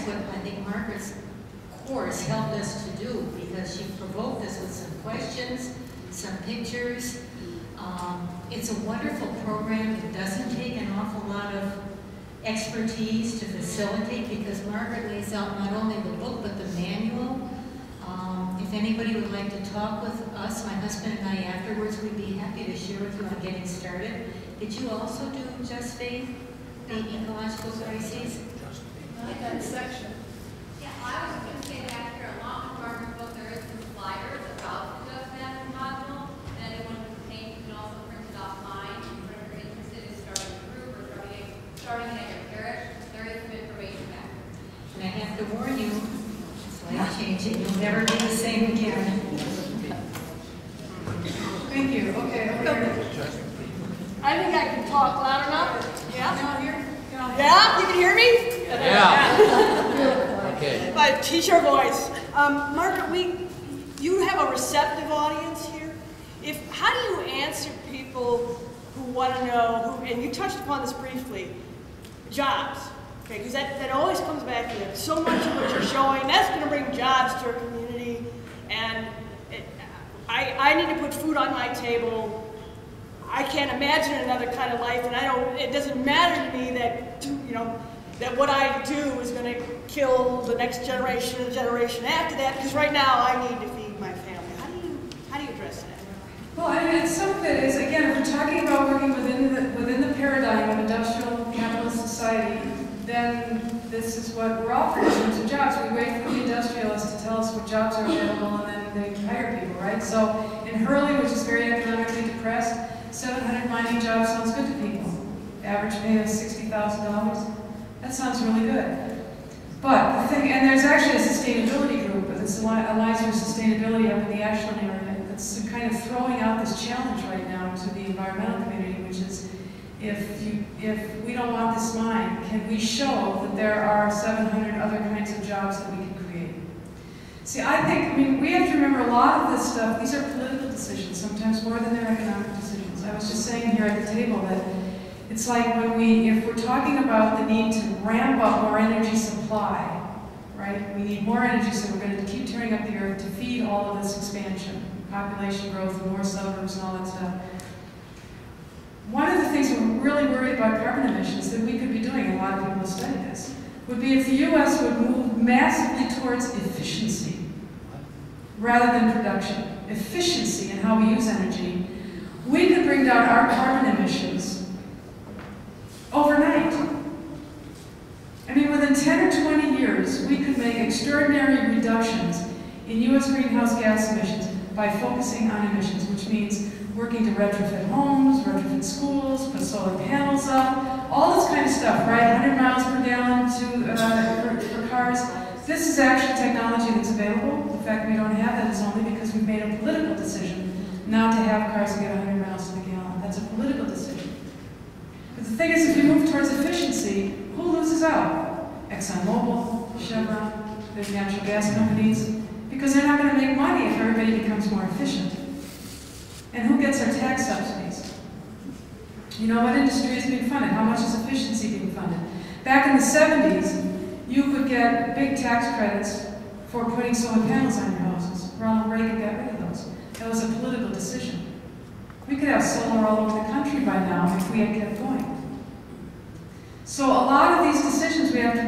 that's what I think Margaret's course helped us to do, because she provoked us with some questions, some pictures. It's a wonderful program. It doesn't take an awful lot of expertise to facilitate, because Margaret lays out not only the book but the manual. If anybody would like to talk with us, my husband and I afterwards, we'd be happy to share with you on getting started. Did you also do Just Faith, the ecological crises? Not that section. Yeah, I was going to say that here, along with Margaret's book, there is some flyers about the Just Faith module, and anyone who can you can also print it offline. If you're interested in starting a group or starting at your parish, there is some information back there. And I have to warn you, life-changing. You'll never be the same again. Thank you. Okay. I think I can talk loud enough. Yeah? Down here? Yeah? You can hear me? Yeah. Okay. My teacher voice. Margaret, you have a receptive audience here. How do you answer people who want to know, and you touched upon this briefly, jobs? Okay, because that always comes back to it. So much of what you're showing, that's going to bring jobs to our community, and I need to put food on my table. I can't imagine another kind of life, and it doesn't matter to me that, that what I do is going to kill the next generation and the generation after that, because right now I need to feed my family. How do you address that? Well, I mean, some of it is, again, if we're talking about working within the paradigm of industrial capitalist society, then this is what we're offering in terms of jobs. We wait for the industrialists to tell us what jobs are available, and then they hire people, right? So in Hurley, which is very economically depressed, 700 mining jobs sounds good to people. Average pay is $60,000. That sounds really good. But the thing, and there's actually a sustainability group, this Alliance for Sustainability up in the Ashland area, that's kind of throwing out this challenge right now to the environmental community, which is, if we don't want this mine, can we show that there are 700 other kinds of jobs that we can create? See, I mean, we have to remember a lot of this stuff, these are political decisions, sometimes more than they're economic decisions. I was just saying here at the table that it's like if we're talking about the need to ramp up more energy supply, right? We need more energy, so we're going to keep tearing up the earth to feed all of this expansion, population growth, and more suburbs and all that stuff. One of the things we're really worried about carbon emissions that we could be doing, and a lot of people have studied this, would be if the U.S. would move massively towards efficiency rather than production. Efficiency in how we use energy. We could bring down our carbon emissions overnight. I mean, within 10 or 20 years, we could make extraordinary reductions in U.S. greenhouse gas emissions by focusing on emissions, which means working to retrofit homes, retrofit schools, put solar panels up, all this kind of stuff, right? 100 miles per gallon for cars. This is actually technology that's available. The fact we don't have that is only because we've made a political decision not to have cars that get 100 miles to the gallon. That's a political decision. But the thing is, if you move towards efficiency, who loses out? ExxonMobil, Chevron, the natural gas companies, because they're not going to make money if everybody becomes more efficient. And who gets our tax subsidies? You know, what industry is being funded? How much is efficiency being funded? Back in the 70s, you could get big tax credits for putting solar panels on your houses. Ronald Reagan got rid of those. That was a political decision. We could have solar all over the country by now if we had kept going. So a lot of these decisions we have to,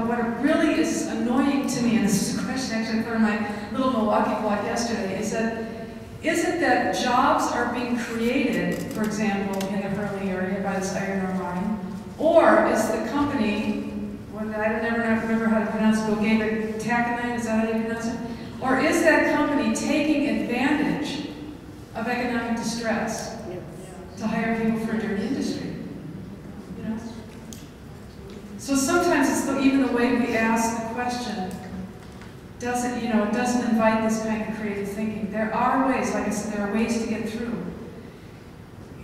what really is annoying to me, and this is a question actually for my little Milwaukee blog yesterday, is it that jobs are being created, for example, in the Hurley area by this iron ore mine, or is the company, I don't never remember how to pronounce it, but Taconite, is that how you pronounce it? Or is that company taking advantage of economic distress to hire people for a dirty industry? You know? So sometimes it's even the way we ask the question doesn't invite this kind of creative thinking. There are ways, like I said, there are ways to get through.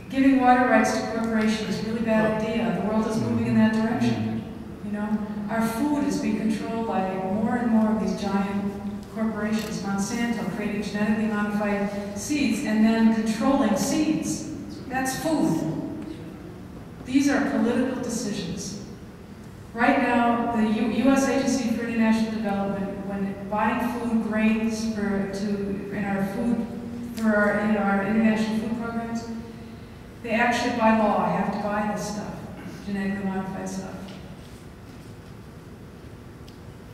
Giving water rights to corporations is a really bad idea. The world is moving in that direction. You know, our food is being controlled by more and more of these giant corporations. Monsanto creating genetically modified seeds and then controlling seeds. That's food. These are political decisions. Right now, the food grains in our international food programs. They actually by law have to buy this stuff, genetically modified stuff.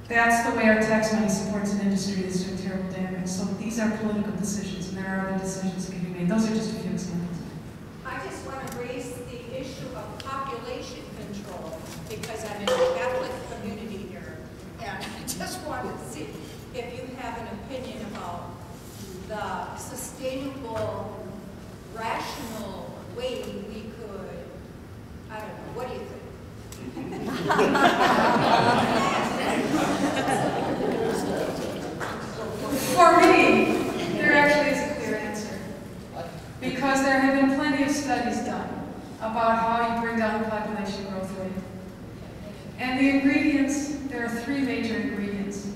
That's the way our tax money supports an industry that's doing terrible damage. So these are political decisions, and there are other decisions that can be made. Those are just a few examples. I just want to raise the issue of population control because I'm in the Catholic community here, and I just wanted to see if you have an opinion about the sustainable, rational way we could, I don't know, what do you think? For me, there actually is a clear answer. Because there have been plenty of studies done about how you bring down the population growth rate. And the ingredients, there are three major ingredients.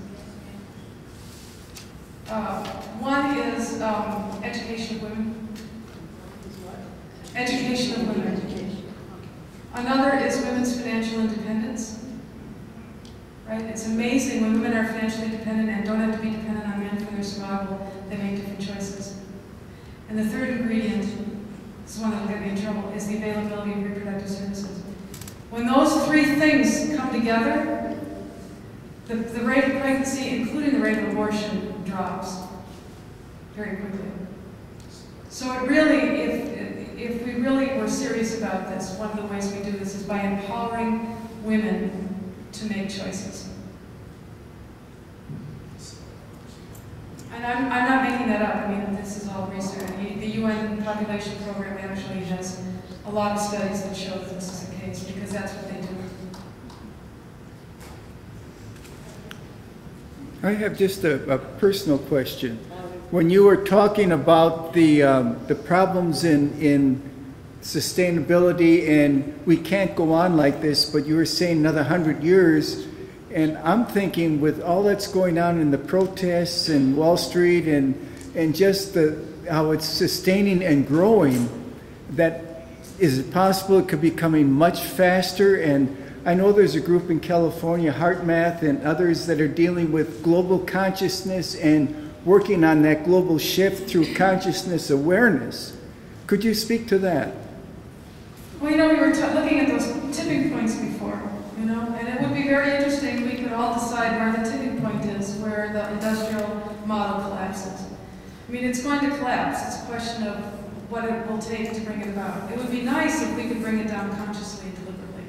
One is education of women. Education of women. Another is women's financial independence. Right? It's amazing when women are financially independent and don't have to be dependent on men for their survival, they make different choices. And the third ingredient, this is one that will get me in trouble, is the availability of reproductive services. When those three things come together, the rate of pregnancy, including the rate of abortion, drops very quickly. So it really, if we really were serious about this, one of the ways we do this is by empowering women to make choices. And I'm not making that up. I mean, this is all research. The UN population program actually has a lot of studies that show that this is the case because that's what they do. I have just a personal question. When you were talking about the problems in sustainability and we can't go on like this, but you were saying another 100 years, and I'm thinking with all that's going on in the protests and Wall Street and just how it's sustaining and growing, that is it possible it could be coming much faster? And I know there's a group in California, HeartMath, and others that are dealing with global consciousness and working on that global shift through consciousness awareness. Could you speak to that? Well, you know, we were looking at those tipping points before, you know, and it would be very interesting. We could all decide where the tipping point is, where the industrial model collapses. I mean, it's going to collapse. It's a question of what it will take to bring it about. It would be nice if we could bring it down consciously and deliberately.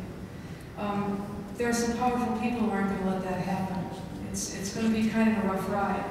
There are some powerful people who aren't going to let that happen. It's going to be kind of a rough ride.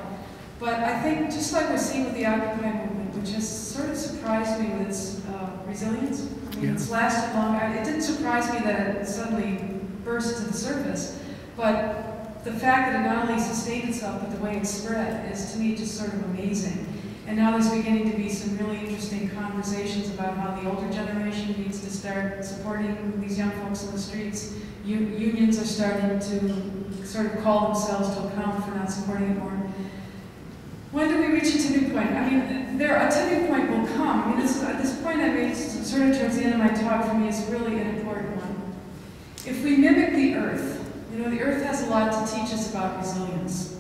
But I think, just like we're seeing with the Occupy movement, which has sort of surprised me with its resilience. I mean, it's lasted long. It didn't surprise me that it suddenly burst to the surface, but the fact that it not only sustained itself, but the way it spread is, to me, just sort of amazing. And now there's beginning to be some really interesting conversations about how the older generation needs to start supporting these young folks in the streets. Unions are starting to sort of call themselves to account for not supporting it more. When do we reach a tipping point? I mean, a tipping point will come. I mean, this point I made sort of towards the end of my talk for me is really an important one. If we mimic the Earth, you know, the Earth has a lot to teach us about resilience.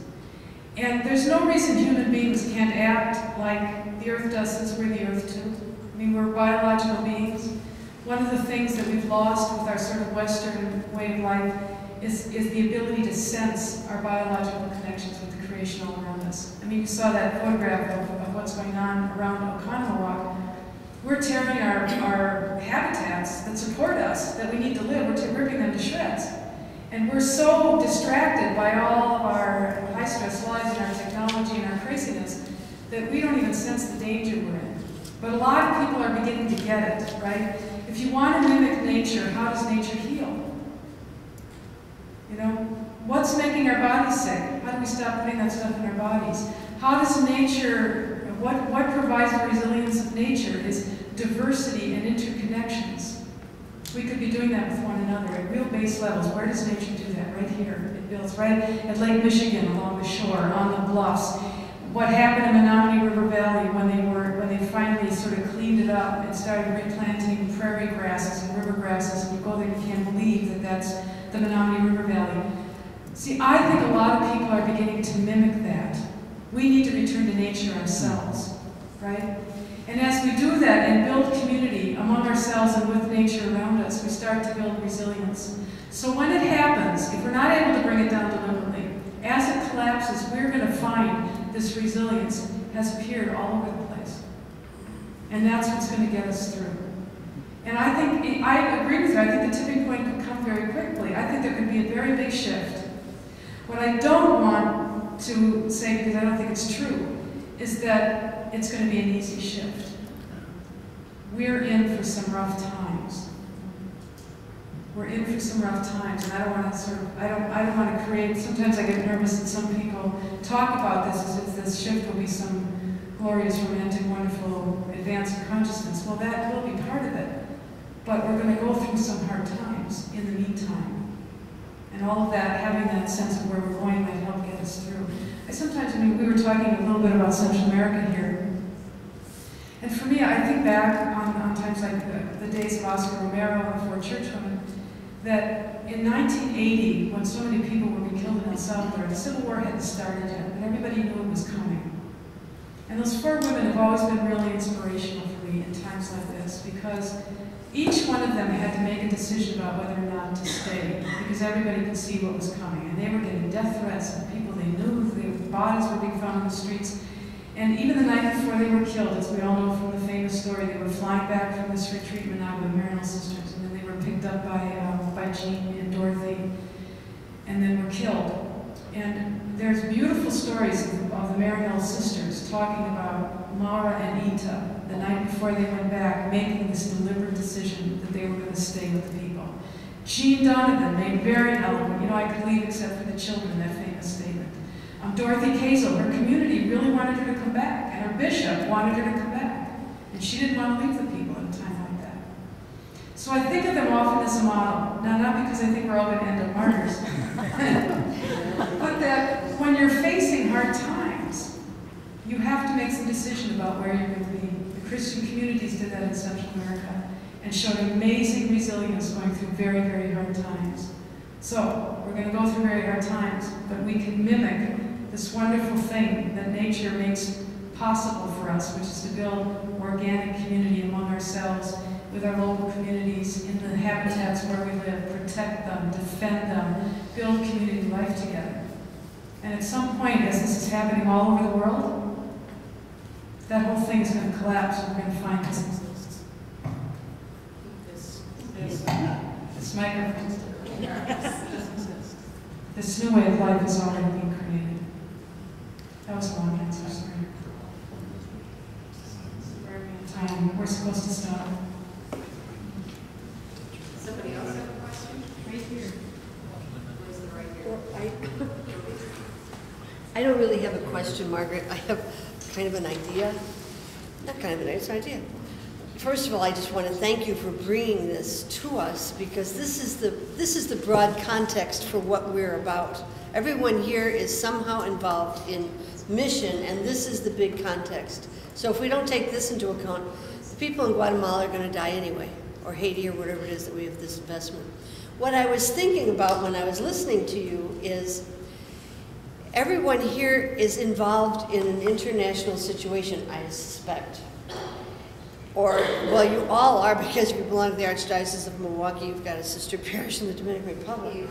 And there's no reason human beings can't act like the Earth does, since we're the Earth too. I mean, we're biological beings. One of the things that we've lost with our sort of Western way of life is the ability to sense our biological connections with the creation all around us. I mean, you saw that photograph of what's going on around Oconomo Rock. We're tearing our habitats that support us, that we need to live, we're ripping them to shreds. And we're so distracted by all of our high-stress lives and our technology and our craziness that we don't even sense the danger we're in. But a lot of people are beginning to get it, right? If you want to mimic nature, how does nature heal? You know, what's making our bodies sick? How do we stop putting that stuff in our bodies? How does nature, what provides the resilience of nature is diversity and interconnections. We could be doing that with one another at real base levels. Where does nature do that? Right here. It builds right at Lake Michigan along the shore, on the bluffs. What happened in Menominee River Valley when they finally sort of cleaned it up and started replanting prairie grasses and river grasses, and you go there and you can't believe that that's the Menominee River Valley. See, I think a lot of people are beginning to mimic that. We need to return to nature ourselves, right? And as we do that and build community among ourselves and with nature around us, we start to build resilience. So when it happens, if we're not able to bring it down deliberately, as it collapses, we're going to find this resilience has appeared all over the place. And that's what's going to get us through. And I think, I agree with you, I think the tipping point could come very quickly. I think there could be a very big shift. What I don't want to say, because I don't think it's true, is that it's going to be an easy shift. We're in for some rough times. We're in for some rough times, and I don't want to I don't want to create, sometimes I get nervous that some people talk about this as if this shift will be some glorious, romantic, wonderful advance in consciousness. Well, that will be part of it. But we're going to go through some hard times in the meantime. And all of that, having that sense of where we're going might help get us through. We were talking a little bit about Central America here. And for me, I think back on times like the days of Oscar Romero and 4 Churchwomen, that in 1980, when so many people were being killed in El Salvador, the Civil War hadn't started yet, but everybody knew it was coming. And those 4 women have always been really inspirational for me in times like this, because each one of them had to make a decision about whether or not to stay, because everybody could see what was coming. And they were getting death threats of people they knew, their bodies were being found on the streets. And even the night before they were killed, as we all know from the famous story, they were flying back from this retreat in Managua, the Marinol sisters, and then they were picked up by Jean and Dorothy, and then were killed. And there's beautiful stories of the Marinol sisters talking about Mara and Ita, the night before they went back, making this deliberate decision that they were going to stay with the people. Jean Donovan made very eloquent, I could leave except for the children, that famous statement. Dorothy Kazel, her community really wanted her to come back, and her bishop wanted her to come back. And she didn't want to leave the people at a time like that. So I think of them often as a model. Now, not because I think we're all going to end up martyrs, but that when you're facing hard times, you have to make some decision about where you're going to be. The Christian communities did that in Central America and showed amazing resilience going through very, very hard times. So, we're going to go through very hard times, but we can mimic this wonderful thing that nature makes possible for us, which is to build organic community among ourselves, with our local communities, in the habitats where we live, protect them, defend them, build community life together. And at some point, as this is happening all over the world, that whole thing is going to collapse, and we're going to find this microphone. This new way of life is already being created. That was a long answer, sorry. We're supposed to stop. Somebody else have a question? Right here. Where's the right here? I don't really have a question, Margaret. I have kind of an idea. Not kind of an idea, it's an idea. First of all, I just want to thank you for bringing this to us, because this is the broad context for what we're about. Everyone here is somehow involved in mission, and this is the big context. So if we don't take this into account, the people in Guatemala are going to die anyway, or Haiti, or whatever it is that we have this investment. What I was thinking about when I was listening to you is everyone here is involved in an international situation, I suspect. Or, well, you all are, because you belong to the Archdiocese of Milwaukee. You've got a sister parish in the Dominican Republic.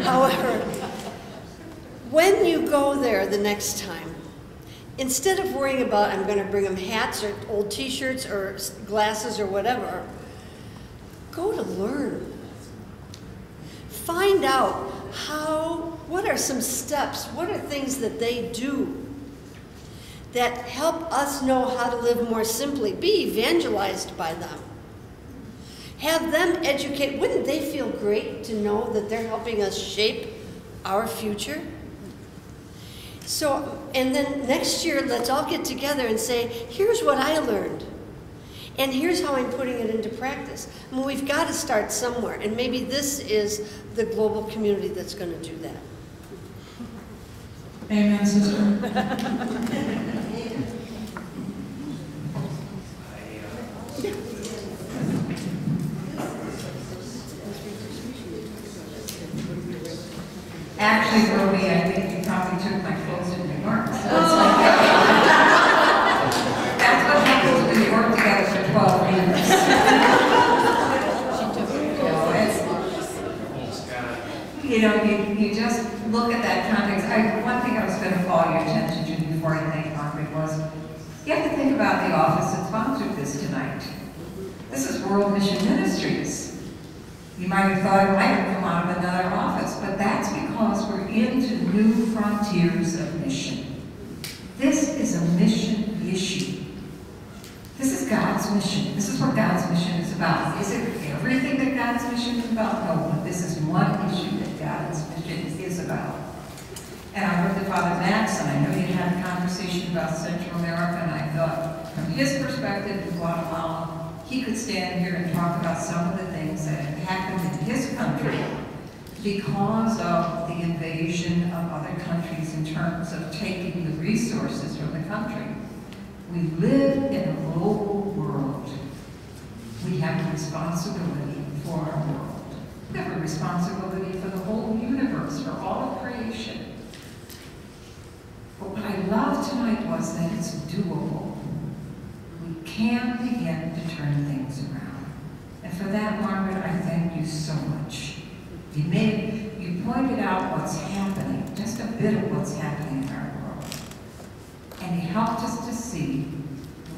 However, when you go there the next time, instead of worrying about, I'm going to bring them hats or old t-shirts or glasses or whatever, go to learn. Find out what are some steps, what are things that they do that help us know how to live more simply. Be evangelized by them. Have them educate. Wouldn't they feel great to know that they're helping us shape our future? So, and then next year, let's all get together and say, here's what I learned. And here's how I'm putting it into practice. I mean, we've got to start somewhere. And maybe this is the global community that's going to do that. Amen, sister. Actually, Roby, I think you probably took my clothes in New York. So that's what happens when you work together for 12 years. You know, you just look at that context. One thing I was going to call your attention to before I thank Margaret was, you have to think about the office that sponsored this tonight. This is World Mission Ministries. You might have thought it might have come out of another office, but that's because we're into new frontiers of mission. This is a mission issue. This is God's mission. This is what God's mission is about. Is it everything that God's mission is about? No, but this is one issue that God's mission is about. And I heard the Father Max, and I know you had a conversation about Central America, and I thought, from his perspective in Guatemala, he could stand here and talk about some of the things that have happened in his country because of the invasion of other countries in terms of taking the resources from the country. We live in a global world. We have a responsibility for our world. We have a responsibility for the whole universe, for all of creation. But what I loved tonight was that it's doable. We can begin to turn things around. And for that, Margaret, I thank you so much. You pointed out what's happening, just a bit of what's happening in our world. And you helped us to see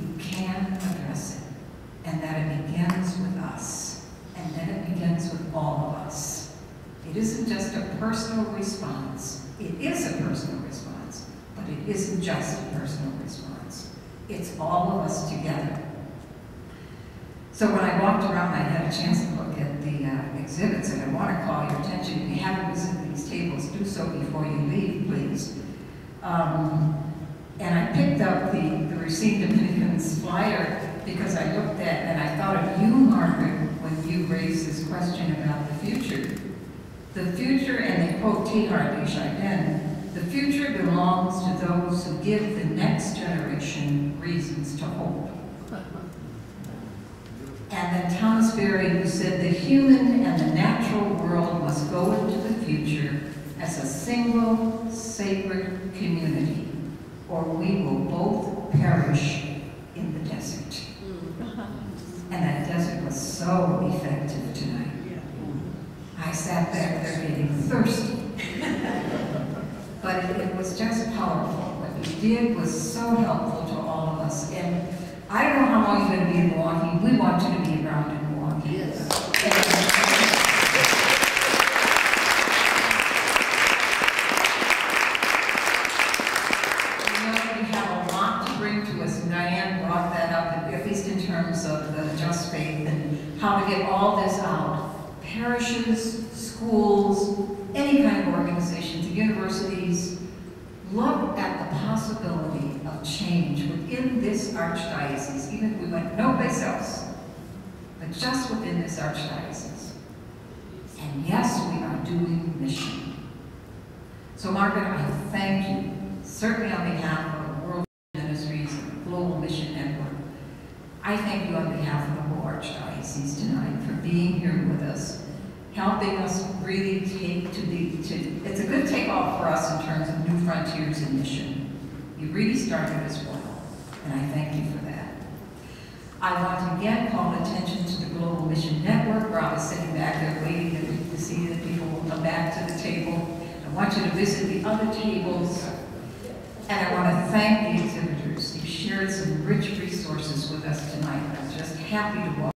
we can address it, and that it begins with us, and then it begins with all of us. It isn't just a personal response. It is a personal response, but it isn't just a personal response. It's all of us together. So when I walked around, I had a chance to look at the exhibits, and I want to call your attention. If you haven't visited these tables, do so before you leave, please. And I picked up the Received Dominicans flyer because I looked at and I thought of you, Margaret, when you raised this question about the future. The future, and they quote Teilhard de Chardin, the future belongs to those who give the next generation reasons to hope. And then Thomas Berry, who said the human and the natural world must go into the future as a single sacred community, or we will both perish in the desert. And that desert was so effective tonight. I sat back there getting thirsty. But it was just powerful. What you did was so helpful to all of us. And I don't know how long you're going to be in Milwaukee. We want you to be around in Milwaukee. Yes. You know, we have a lot to bring to us. Diane brought that up, at least in terms of the Just Faith and how to get all this out. Parishes, schools, any kind of organizations, universities, look at the possibility of change within this archdiocese, even if we went no place else, but just within this archdiocese. And yes, we are doing mission. So Margaret, I thank you, certainly on behalf of World Ministries and Global Mission Network. I thank you on behalf of the whole archdiocese tonight for being here with us, helping us really take it's a good takeoff for us in terms of new frontiers in mission. You really started as well, and I thank you for that. I want to again call attention to the Global Mission Network, where I was sitting back there waiting to see that people will come back to the table. I want you to visit the other tables, and I want to thank the exhibitors. You shared some rich resources with us tonight. I was just happy to walk